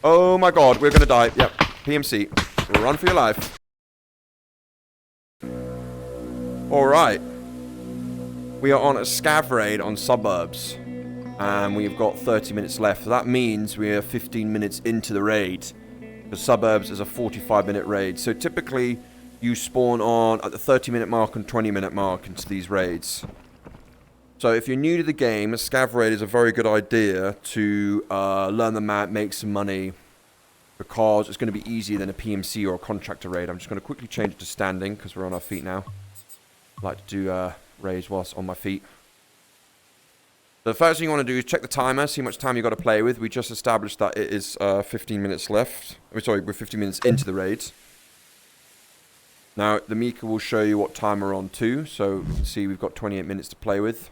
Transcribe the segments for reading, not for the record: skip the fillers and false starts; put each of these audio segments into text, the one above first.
Oh my god, we're gonna die. Yep, PMC. Run for your life. Alright. We are on a scav raid on Suburbs. And we've got 30 minutes left. So that means we are 15 minutes into the raid. The Suburbs is a 45-minute raid. So typically, you spawn on at the 30-minute mark and 20-minute mark into these raids. So if you're new to the game, a scav raid is a very good idea to learn the map, make some money, because it's going to be easier than a PMC or a contractor raid. I'm just going to quickly change it to standing because we're on our feet now. I like to do raids whilst on my feet. The first thing you want to do is check the timer, see how much time you've got to play with. We just established that it is 15 minutes left. Sorry, we're 15 minutes into the raid. Now, the Mika will show you what time we're on too, so you can see we've got 28 minutes to play with.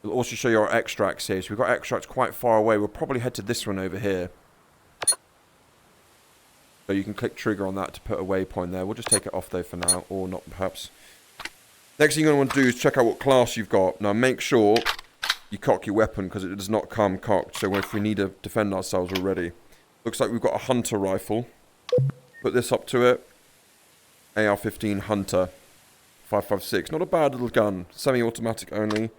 We'll also show you our extracts here. So we've got extracts quite far away. We'll probably head to this one over here. So you can click trigger on that to put a waypoint there. We'll just take it off though for now, or not perhaps. Next thing you're going to want to do is check out what class you've got. Now make sure you cock your weapon because it does not come cocked. So if we need to defend ourselves, we're ready. Looks like we've got a hunter rifle. Put this up to it. AR-15 Hunter 5.56. Not a bad little gun. Semi-automatic only.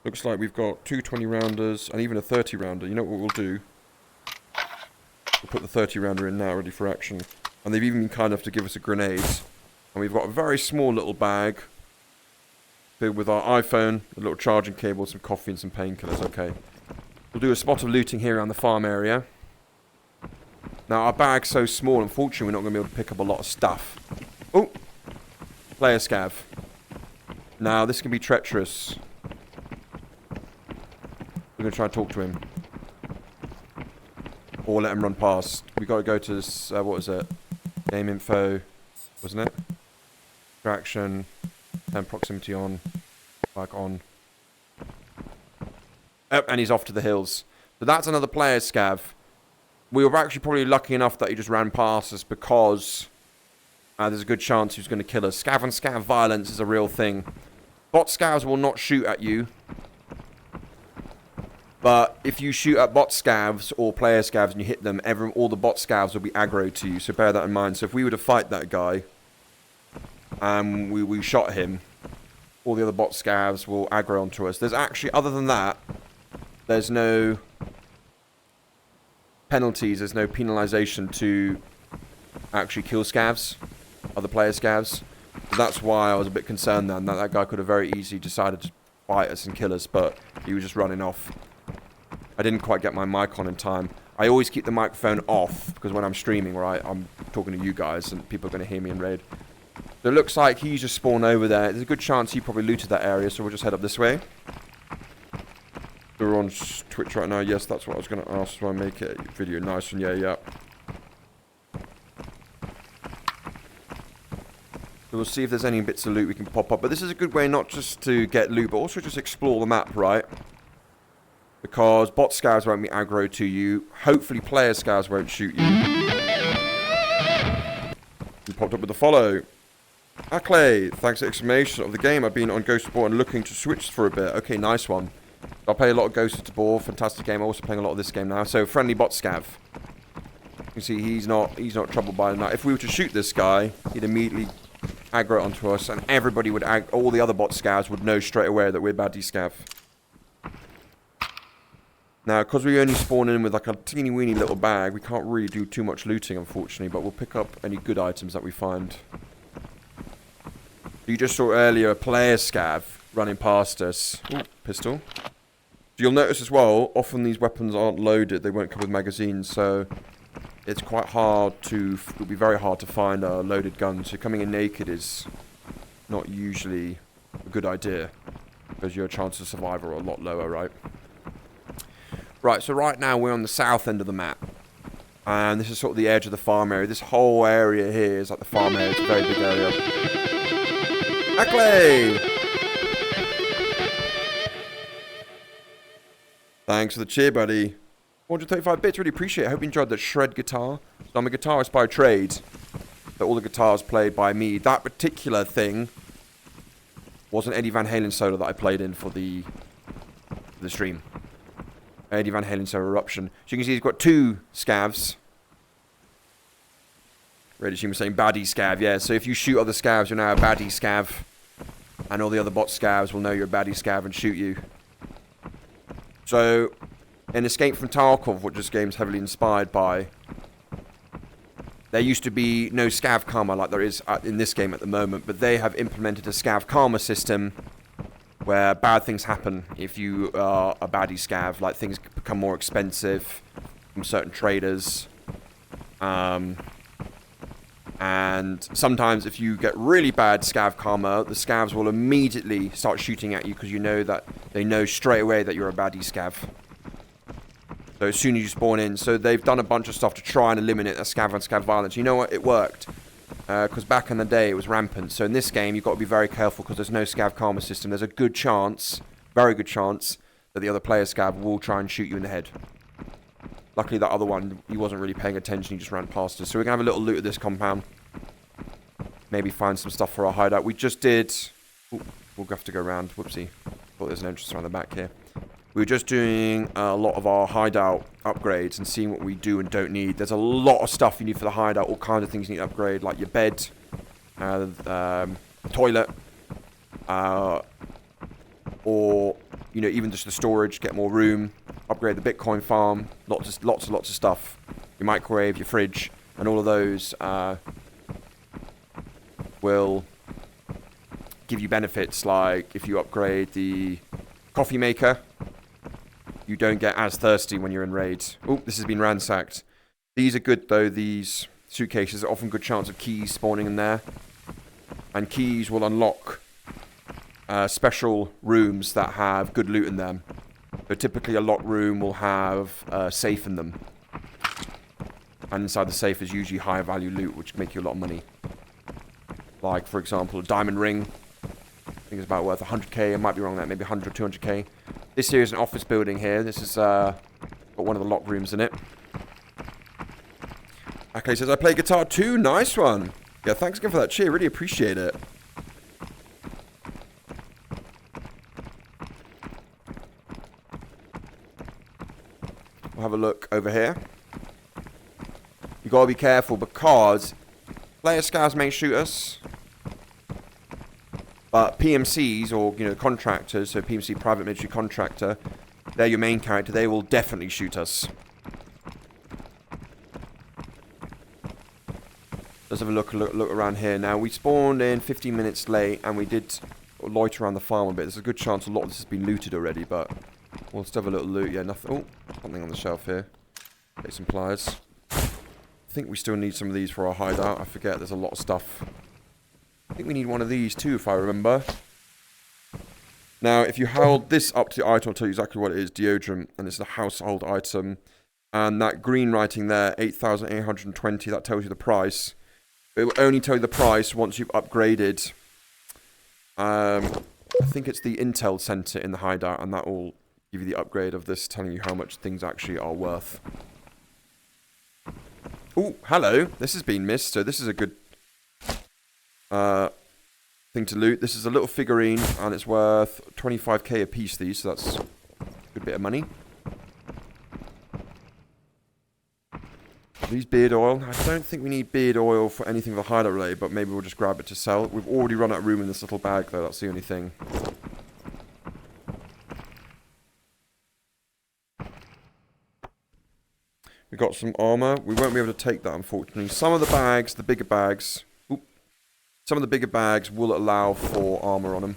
Looks like we've got two 20-rounders and even a 30-rounder. You know what we'll do? We'll put the 30-rounder in now, ready for action. And they've even been kind enough to give us a grenade. And we've got a very small little bag filled with our iPhone, a little charging cable, some coffee and some painkillers. Okay. We'll do a spot of looting here around the farm area. Now, our bag's so small, unfortunately, we're not going to be able to pick up a lot of stuff. Oh! Player scav. Now, this can be treacherous. We're going to try and talk to him. Or let him run past. We got to go to this, what was it? Game info, wasn't it? Traction, and proximity on, back on. Oh, and he's off to the hills. So that's another player scav. We were actually probably lucky enough that he just ran past us because there's a good chance he was going to kill us. Scav on scav violence is a real thing. Bot scavs will not shoot at you. But if you shoot at bot scavs or player scavs and you hit them, all the bot scavs will be aggro to you. So bear that in mind. So if we were to fight that guy and we shot him, all the other bot scavs will aggro onto us. There's actually, other than that, there's no penalties, there's no penalization to actually kill scavs, other player scavs. So that's why I was a bit concerned then, that guy could have very easily decided to fight us and kill us, but he was just running off. I didn't quite get my mic on in time. I always keep the microphone off, because when I'm streaming, right, I'm talking to you guys, and people are going to hear me in raid. So it looks like he's just spawned over there. There's a good chance he probably looted that area, so we'll just head up this way. We're on Twitch right now. Yes, that's what I was going to ask. So I make it a video nice and yeah. So we'll see if there's any bits of loot we can pop up. But this is a good way not just to get loot, but also just explore the map, right? Because bot scavs won't be aggro to you. Hopefully player scavs won't shoot you. You popped up with a follow. Ackley, thanks for the explanation of the game. I've been on Ghost of War and looking to switch for a bit. Okay, nice one. I play a lot of Ghost of War, fantastic game. I'm also playing a lot of this game now. So friendly bot scav. You can see he's not troubled by that. If we were to shoot this guy, he'd immediately aggro onto us, and everybody would all the other bot scavs would know straight away that we're baddie scav. Now, because we only spawn in with like a teeny weeny little bag, we can't really do too much looting, unfortunately, but we'll pick up any good items that we find. You just saw earlier a player scav running past us. Ooh, pistol. You'll notice as well, often these weapons aren't loaded, they won't come with magazines, so it's quite hard to, it'll be very hard to find a loaded gun, so coming in naked is not usually a good idea, because your chances of survival are a lot lower, right? Right, so right now we're on the south end of the map, and this is sort of the edge of the farm area. This whole area here is like the farm area, it's a very big area. Ackley! Thanks for the cheer, buddy. 435 bits, really appreciate it. I hope you enjoyed that shred guitar. So I'm a guitarist by trade. So all the guitars played by me. That particular thing was an Eddie Van Halen solo that I played in for the stream. Eddie Van Halen, so Eruption. So you can see he's got 2 scavs. Red Machine was saying baddie scav, yeah. So if you shoot other scavs, you're now a baddie scav. And all the other bot scavs will know you're a baddie scav and shoot you. So, in Escape from Tarkov, which this game's heavily inspired by, there used to be no scav karma like there is in this game at the moment, but they have implemented a scav karma system where bad things happen if you are a baddie scav, like things become more expensive from certain traders. And sometimes if you get really bad scav karma, the scavs will immediately start shooting at you because you know that they know straight away that you're a baddie scav. So as soon as you spawn in, so they've done a bunch of stuff to try and eliminate that scav on scav violence. You know what? It worked. Because back in the day it was rampant. So in this game you've got to be very careful because there's no scav karma system. There's a good chance, very good chance, that the other player scav will try and shoot you in the head. Luckily that other one, he wasn't really paying attention, he just ran past us. So we're going to have a little loot at this compound. Maybe find some stuff for our hideout. We just did... Ooh, we'll have to go around. Whoopsie. Thought there's an entrance around the back here. We were just doing a lot of our hideout upgrades and seeing what we do and don't need. There's a lot of stuff you need for the hideout. All kinds of things you need to upgrade, like your bed, toilet, or, you know, even just the storage, get more room. Upgrade the Bitcoin farm, lots of stuff. Your microwave, your fridge, and all of those will give you benefits. Like if you upgrade the coffee maker, you don't get as thirsty when you're in raids. Oh, this has been ransacked. These are good though. These suitcases are often good chance of keys spawning in there, and keys will unlock special rooms that have good loot in them. So typically a locked room will have a safe in them. And inside the safe is usually higher value loot, which can make you a lot of money. Like, for example, a diamond ring. I think it's about worth 100k. I might be wrong there. Maybe 100 or 200k. This here is an office building here. This is got one of the locked rooms in it. Okay, says I play guitar too. Nice one. Yeah, thanks again for that cheer. Really appreciate it. We'll have a look over here. You gotta be careful because player scavs may shoot us, but PMCs, or you know, contractors, so PMC, private military contractor, they're your main character. They will definitely shoot us. Let's have a look around here now. We spawned in 15 minutes late, and we did loiter around the farm a bit. There's a good chance a lot of this has been looted already, but we'll still have a little loot. Yeah, nothing. Oh, something on the shelf here. Get some pliers. I think we still need some of these for our hideout. I forget, there's a lot of stuff. I think we need one of these too, if I remember. Now, if you hold this up to the item, I'll tell you exactly what it is. Deodorant, and it's a household item. And that green writing there, 8,820, that tells you the price. It will only tell you the price once you've upgraded. I think it's the Intel Center in the hideout, and that will give you the upgrade of this, telling you how much things actually are worth. Oh, hello. This has been missed, so this is a good thing to loot. This is a little figurine, and it's worth 25k a piece, these, so that's a good bit of money. These beard oil. I don't think we need beard oil for anything of the hideout related, but maybe we'll just grab it to sell. We've already run out of room in this little bag, though. That's the only thing. We got some armor. We won't be able to take that, unfortunately. Some of the bags, the bigger bags... Oop, some of the bigger bags will allow for armor on them.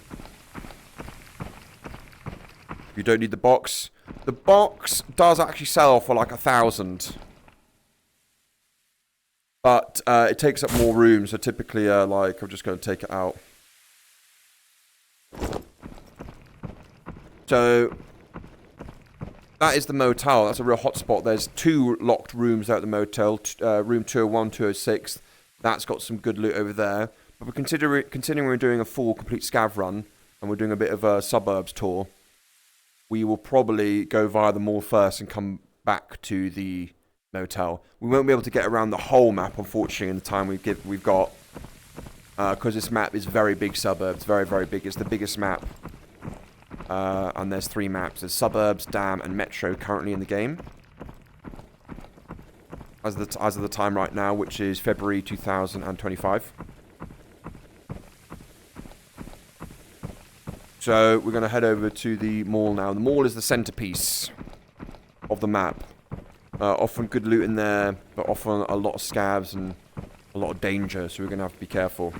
You don't need the box. The box does actually sell for like 1,000. But it takes up more room, so typically, like, I'm just going to take it out. So... that is the motel. That's a real hotspot. There's 2 locked rooms out at the motel. Room 201, 206. That's got some good loot over there. But we're considering we're doing a full, complete scav run, and we're doing a bit of a suburbs tour, we will probably go via the mall first and come back to the motel. We won't be able to get around the whole map, unfortunately, in the time we've got. Because this map is very big suburbs. Very, very big. It's the biggest map And there's 3 maps. There's Suburbs, Dam, and Metro currently in the game. As of the time right now, which is February 2025. So we're going to head over to the mall now. The mall is the centerpiece of the map. Often good loot in there, but often a lot of scavs and a lot of danger, so we're going to have to be careful.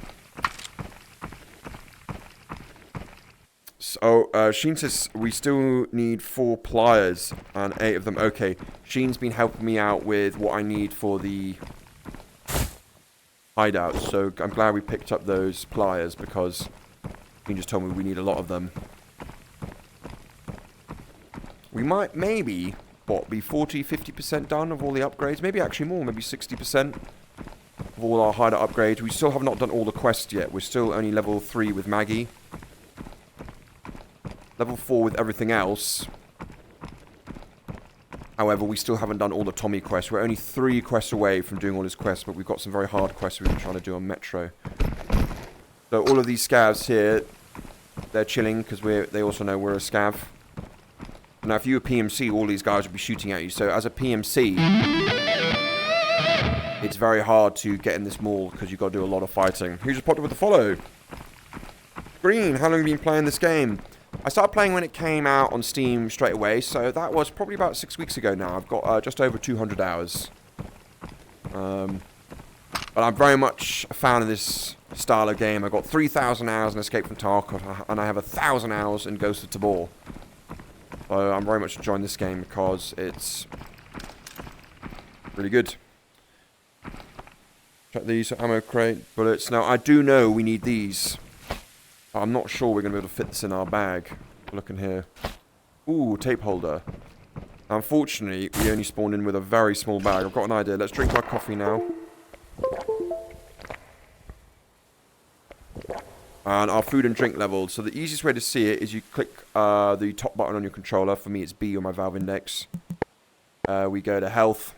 So, Sheen says we still need 4 pliers and 8 of them. Okay, Sheen's been helping me out with what I need for the hideout, so I'm glad we picked up those pliers because Sheen just told me we need a lot of them. We might maybe, what, be 40-50% done of all the upgrades? Maybe actually more, maybe 60% of all our hideout upgrades. We still have not done all the quests yet. We're still only level 3 with Maggie. Level 4 with everything else. However, we still haven't done all the Tommy quests. We're only 3 quests away from doing all his quests, but we've got some very hard quests we've been trying to do on Metro. So all of these scavs here, they're chilling because they also know we're a scav. Now, if you were PMC, all these guys would be shooting at you. So as a PMC, it's very hard to get in this mall because you've got to do a lot of fighting. Who just popped up with the follow? Green, how long have you been playing this game? I started playing when it came out on Steam straight away, so that was probably about 6 weeks ago now. I've got just over 200 hours. But I'm very much a fan of this style of game. I've got 3,000 hours in Escape from Tarkov, and I have 1,000 hours in Ghost of Tabor. So I'm very much enjoying this game because it's really good. Check these, ammo crate, bullets. Now, I do know we need these. I'm not sure we're going to be able to fit this in our bag. Looking here. Ooh, tape holder. Unfortunately, we only spawned in with a very small bag. I've got an idea. Let's drink our coffee now. And our food and drink levels. So the easiest way to see it is you click the top button on your controller. For me, it's B on my valve index. We go to health.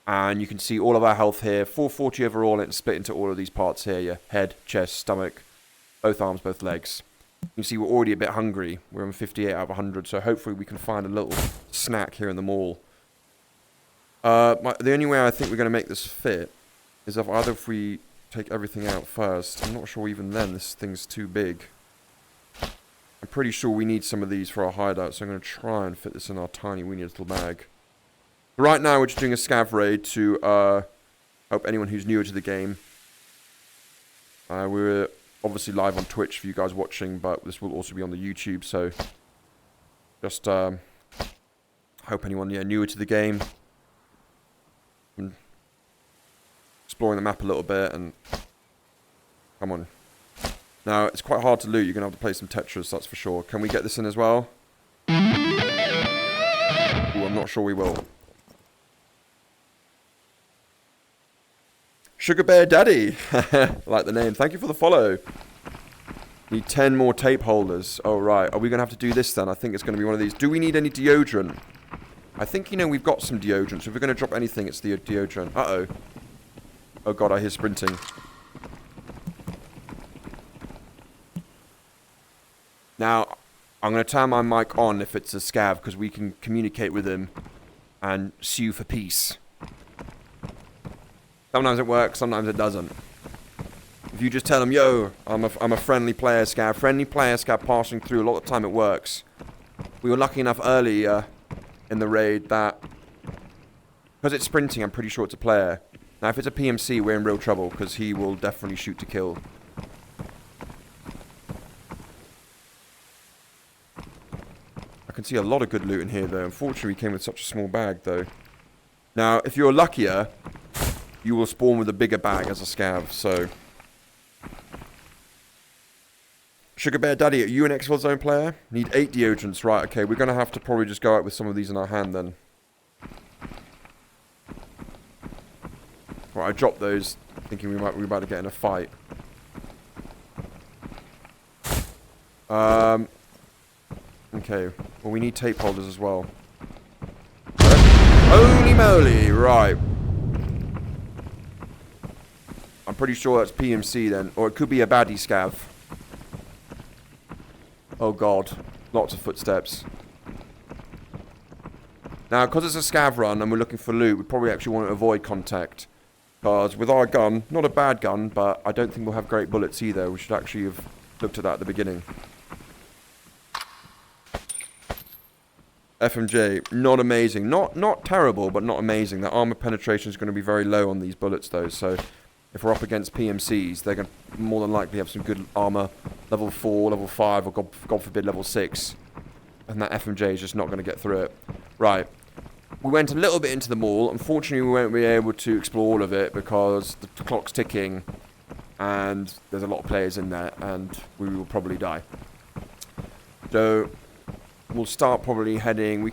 And you can see all of our health here. 440 overall, and it's split into all of these parts here. Your head, chest, stomach. Both arms, both legs. You can see we're already a bit hungry. We're on 58 out of 100, so hopefully we can find a little snack here in the mall. The only way I think we're going to make this fit is if we take everything out first. I'm not sure even then this thing's too big. I'm pretty sure we need some of these for our hideout, so I'm going to try and fit this in our tiny weeny little bag. Right now we're just doing a scav raid to help anyone who's newer to the game. We're obviously live on Twitch for you guys watching, but this will also be on the YouTube, so just hope anyone newer to the game and exploring the map a little bit, and come on. Now, it's quite hard to loot. You're going to have to play some Tetris, that's for sure. Can we get this in as well? Ooh, I'm not sure we will. Sugar Bear Daddy. Like the name. Thank you for the follow. Need 10 more tape holders. Oh, right. Are we going to have to do this then? I think it's going to be one of these. Do we need any deodorant? I think, we've got some deodorant. So if we're going to drop anything, it's the deodorant. Uh-oh. Oh, God, I hear sprinting. Now, I'm going to turn my mic on if it's a scav, because we can communicate with him and sue for peace. Sometimes it works, sometimes it doesn't. If you just tell them, yo, I'm a friendly player scav passing through, a lot of the time it works. We were lucky enough earlier in the raid that, because it's sprinting, I'm pretty sure it's a player. Now, if it's a PMC, we're in real trouble, because he will definitely shoot to kill. I can see a lot of good loot in here, though. Unfortunately, we came with such a small bag, though. Now, if you're luckier, you will spawn with a bigger bag as a scav, so. Sugar Bear Daddy, are you an Exfil Zone player? Need 8 deodorants, right, okay, we're going to have to probably just go out with some of these in our hand then. Right, I dropped those, thinking we might be about to get in a fight. Okay, well we need tape holders as well. Holy moly, right. I'm pretty sure that's PMC then, or it could be a baddie scav. Oh god. Lots of footsteps. Now, because it's a scav run and we're looking for loot, we probably actually want to avoid contact. Because with our gun, not a bad gun, but I don't think we'll have great bullets either. We should actually have looked at that at the beginning. FMJ, not amazing. Not terrible, but not amazing. The armor penetration is going to be very low on these bullets, though. So if we're up against PMCs, they're going to more than likely have some good armor. Level 4, level 5, or God forbid, level 6. And that FMJ is just not going to get through it. Right. We went a little bit into the mall. Unfortunately, we won't be able to explore all of it because the clock's ticking. And there's a lot of players in there. And we will probably die. So we'll start probably heading. We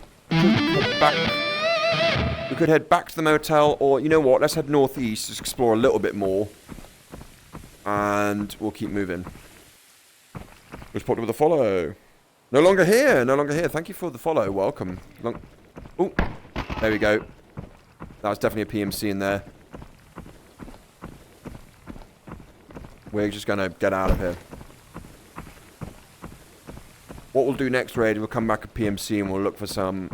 could head back to the motel, or you know what? Let's head northeast, just explore a little bit more, and we'll keep moving. Who's popped up with a follow? No longer here. No longer here. Thank you for the follow. Welcome. Oh, there we go. That was definitely a PMC in there. We're just gonna get out of here. What we'll do next raid, we'll come back at PMC and we'll look for some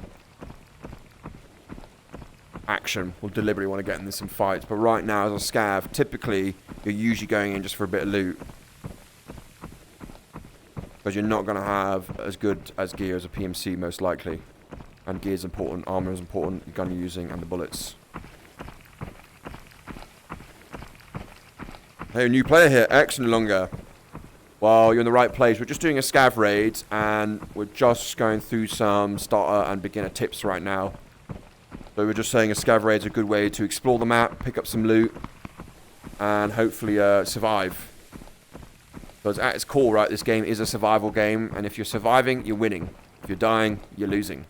action. We'll deliberately want to get into some fights. But right now, as a scav, typically, you're usually going in just for a bit of loot. Because you're not going to have as good as gear as a PMC, most likely. And gear is important, armor is important, the gun you're using, and the bullets. Hey, new player here. Excellent longer. Well, you're in the right place. We're just doing a scav raid, and we're just going through some starter and beginner tips right now. So we're just saying a scav raid is a good way to explore the map, pick up some loot, and hopefully survive. Because at its core, right, this game is a survival game, and if you're surviving, you're winning. If you're dying, you're losing.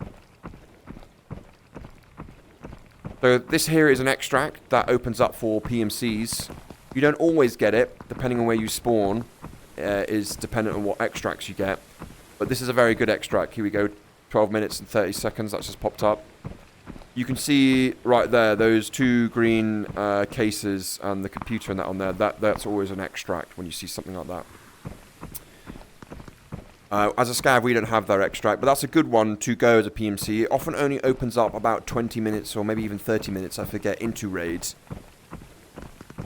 So this here is an extract that opens up for PMCs. You don't always get it, depending on where you spawn. Is dependent on what extracts you get. But this is a very good extract. Here we go. 12 minutes and 30 seconds. That's just popped up. You can see right there, those two green cases and the computer and that on there. That's always an extract when you see something like that. As a scav, we don't have that extract, but that's a good one to go as a PMC. It often only opens up about 20 minutes or maybe even 30 minutes, I forget, into raids.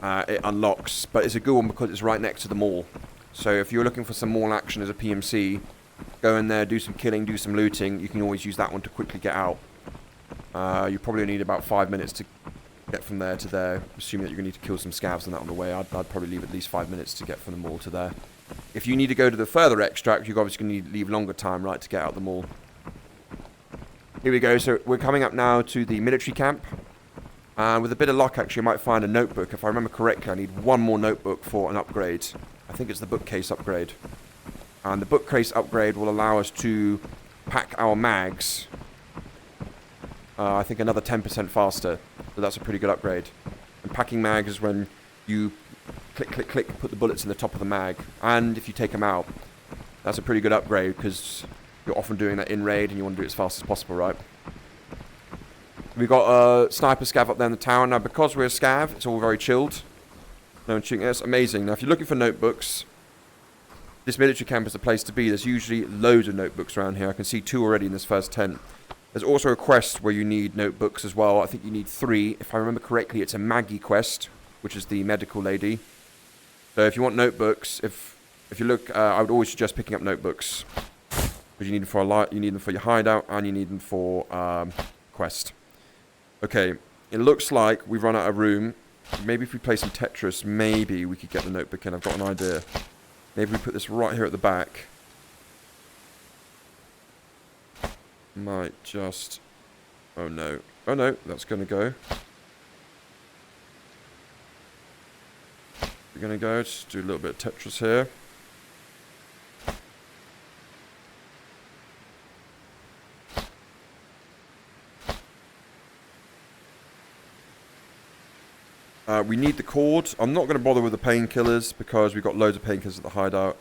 It unlocks, but it's a good one because it's right next to the mall. So if you're looking for some mall action as a PMC, go in there, do some killing, do some looting. You can always use that one to quickly get out. You probably need about 5 minutes to get from there to there, assuming that you're going to need to kill some scavs and that on the way. I'd probably leave at least 5 minutes to get from the mall to there. If you need to go to the further extract, you're obviously going to need to leave longer time, right, to get out the mall. Here we go. So we're coming up now to the military camp. And with a bit of luck, actually, I might find a notebook. If I remember correctly, I need one more notebook for an upgrade. I think it's the bookcase upgrade. And the bookcase upgrade will allow us to pack our mags, I think another 10% faster. So that's a pretty good upgrade. And packing mags is when you click, click, click, put the bullets in the top of the mag. And if you take them out, that's a pretty good upgrade because you're often doing that in raid and you want to do it as fast as possible, right? We've got a sniper scav up there in the tower. Now, because we're a scav, it's all very chilled. No one shooting. That's amazing. Now, if you're looking for notebooks, this military camp is the place to be. There's usually loads of notebooks around here. I can see 2 already in this first tent. There's also a quest where you need notebooks as well. I think you need 3. If I remember correctly, it's a Maggie quest, which is the medical lady. So if you want notebooks, if you look, I would always suggest picking up notebooks. Because you need them for you need them for your hideout, and you need them for quest. Okay, it looks like we've run out of room. Maybe if we play some Tetris, maybe we could get the notebook in. I've got an idea. Maybe we put this right here at the back. Might just... Oh no. Oh no, that's going to go. We're going to go, just do a little bit of Tetris here. We need the cord. I'm not going to bother with the painkillers because we've got loads of painkillers at the hideout.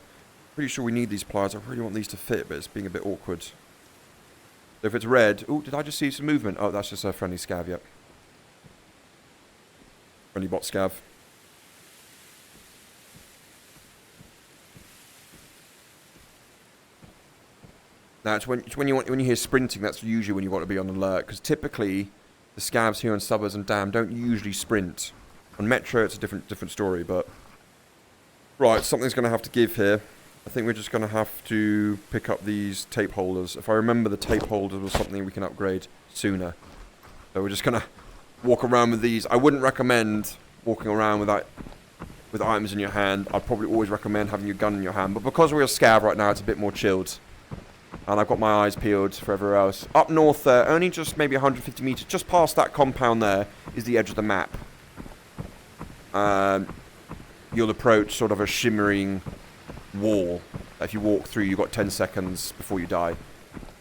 Pretty sure we need these pliers. I really want these to fit, but it's being a bit awkward. So if it's red... Oh, did I just see some movement? Oh, that's just a friendly scav, yep. Friendly bot scav. Now, it's when you hear sprinting, that's usually when you want to be on alert, because typically the scavs here on Suburbs and Dam don't usually sprint. On Metro, it's a different story, but... Right, something's going to have to give here. I think we're just going to have to pick up these tape holders. If I remember, the tape holders was something we can upgrade sooner. So we're just going to walk around with these. I wouldn't recommend walking around with items in your hand. I'd probably always recommend having your gun in your hand. But because we're a scav right now, it's a bit more chilled. And I've got my eyes peeled for everywhere else. Up north there, only just maybe 150 meters, just past that compound there, is the edge of the map. You'll approach sort of a shimmering wall. If you walk through, you've got 10 seconds before you die.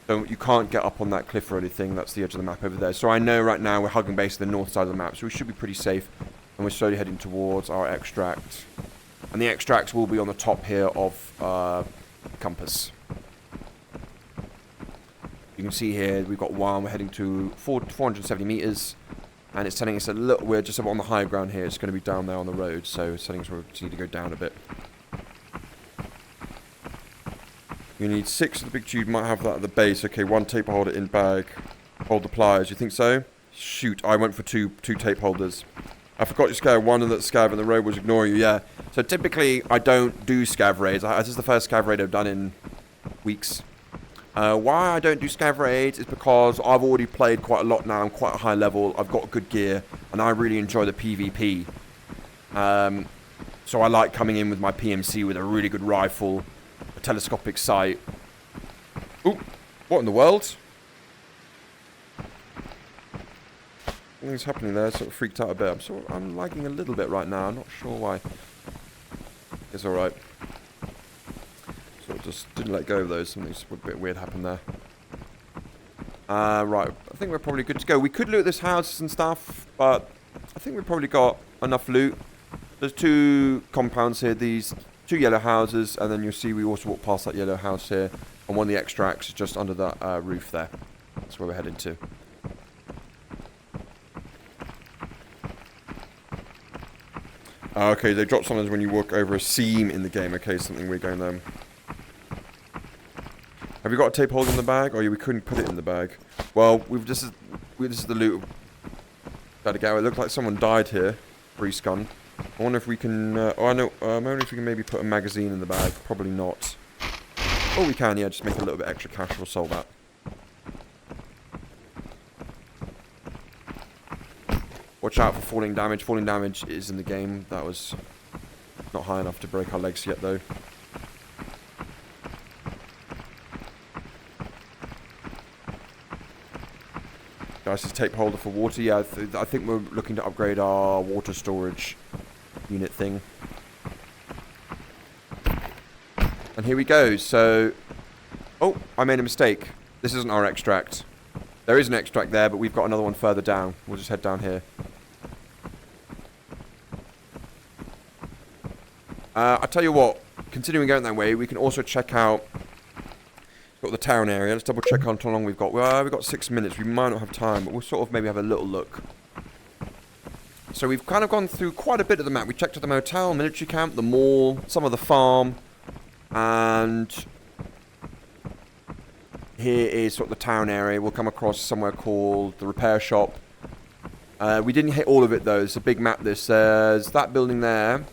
So you can't get up on that cliff or anything. That's the edge of the map over there. So I know right now we're hugging basically the north side of the map, so we should be pretty safe. And we're slowly heading towards our extract. And the extracts will be on the top here of compass. You can see here we've got one. We're heading to 470 meters. And it's telling us a little, we're just on the high ground here. It's going to be down there on the road, so settings will need to go down a bit. You need 6 of the big tube. Might have that at the base. Okay, 1 tape holder in bag. Hold the pliers. You think so? Shoot, I went for two tape holders. I forgot you scav. One of that scav in the road was ignoring you. Yeah. So typically I don't do scav raids. This is the first scav raid I've done in weeks. Why I don't do scav raids is because I've already played quite a lot now. I'm quite a high level. I've got good gear, and I really enjoy the PvP. So I like coming in with my PMC with a really good rifle, a telescopic sight. Ooh, what in the world? Something's happening there. Sort of freaked out a bit. I'm lagging a little bit right now. I'm not sure why. It's all right. Just didn't let go of those. Something's a bit weird happened there. Right, I think we're probably good to go. We could loot this house and stuff, but I think we've probably got enough loot. There's 2 compounds here, these 2 yellow houses, and then you'll see we also walk past that yellow house here, and one of the extracts is just under that roof there. That's where we're heading to. Okay, they drop sometimes when you walk over a seam in the game. Okay, something we're going there. Have you got a tape holder in the bag? Oh yeah, we couldn't put it in the bag. Well, this is the loot. Gotta go. It looked like someone died here. Breeze gun. I wonder if we can. Oh, I know. I wonder if we can maybe put a magazine in the bag. Probably not. Oh, we can. Yeah, just make a little bit extra cash. We'll sell that. Watch out for falling damage. Falling damage is in the game. That was not high enough to break our legs yet, though. Guys, this tape holder for water. Yeah, I think we're looking to upgrade our water storage unit thing. And here we go. So, oh, I made a mistake. This isn't our extract. There is an extract there, but we've got another one further down. We'll just head down here. I tell you what, considering going that way, we can also check out got the town area. Let's double check how long we've got. Well, we've got 6 minutes. We might not have time, but we'll sort of maybe have a little look. So we've kind of gone through quite a bit of the map. We checked out the motel, military camp, the mall, some of the farm, and here is sort of the town area. We'll come across somewhere called the repair shop. We didn't hit all of it though. It's a big map. This there's that building there.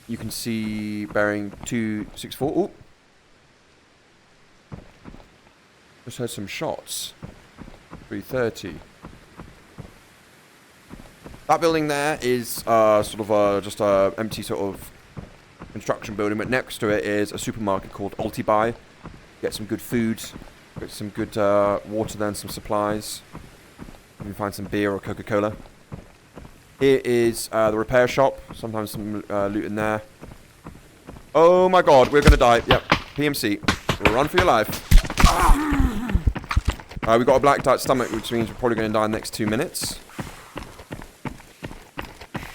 You can see bearing 264. Ooh. Just heard some shots. 330. That building there is sort of just a empty sort of construction building, but next to it is a supermarket called Ulti-Buy. Get some good food, get some good water there and some supplies. You can find some beer or Coca-Cola. Here is the repair shop. Sometimes some loot in there. Oh my god, we're gonna die. Yep, PMC. Run for your life. We've got a blacked out stomach, which means we're probably going to die in the next 2 minutes.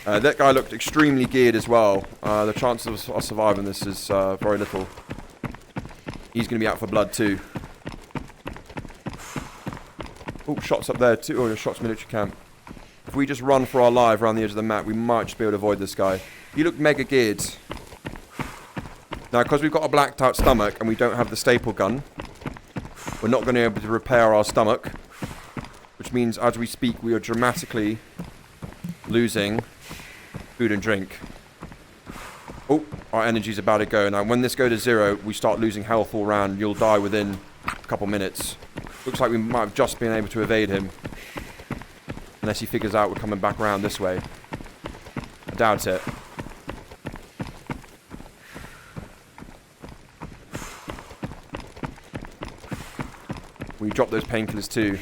That guy looked extremely geared as well. The chances of us surviving this is very little. He's going to be out for blood too. Oh, shots up there too. Oh, shots military camp. If we just run for our life around the edge of the map, we might just be able to avoid this guy. He looked mega geared. Now, because we've got a blacked out stomach and we don't have the staple gun, we're not going to be able to repair our stomach. Which means, as we speak, we are dramatically losing food and drink. Oh, our energy's about to go. Now, when this goes to 0, we start losing health all round. You'll die within a couple minutes. Looks like we might have just been able to evade him. Unless he figures out we're coming back around this way. I doubt it. We drop those painkillers too.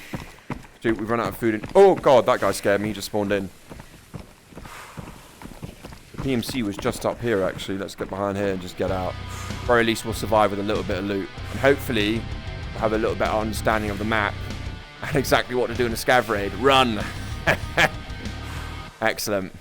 Dude, we've run out of food. Oh god, that guy scared me. He just spawned in. The PMC was just up here, actually. Let's get behind here and just get out. Or at least we'll survive with a little bit of loot. And hopefully, we'll have a little better understanding of the map. And exactly what to do in a scav raid. Run! Excellent.